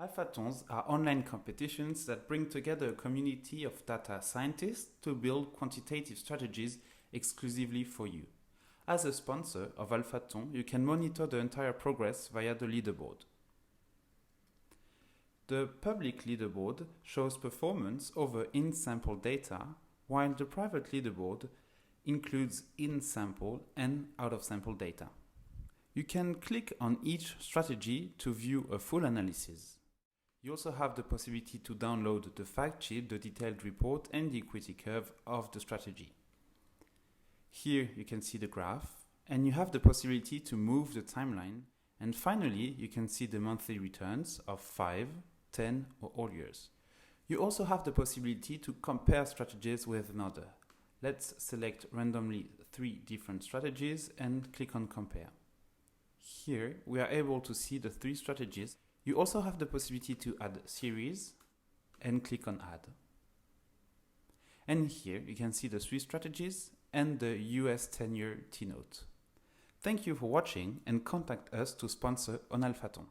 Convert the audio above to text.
Alphathons are online competitions that bring together a community of data scientists to build quantitative strategies exclusively for you. As a sponsor of Alphathon, you can monitor the entire progress via the leaderboard. The public leaderboard shows performance over in-sample data, while the private leaderboard includes in-sample and out-of-sample data. You can click on each strategy to view a full analysis. You also have the possibility to download the fact sheet, the detailed report, and the equity curve of the strategy. Here you can see the graph, and you have the possibility to move the timeline, and finally you can see the monthly returns of 5, 10 or all years. You also have the possibility to compare strategies with another. Let's select randomly 3 different strategies and click on compare. Here we are able to see the 3 strategies. You also have the possibility to add series and click on add. And here you can see the 3 strategies and the US 10-year T-note. Thank you for watching and contact us to sponsor on Alphathon.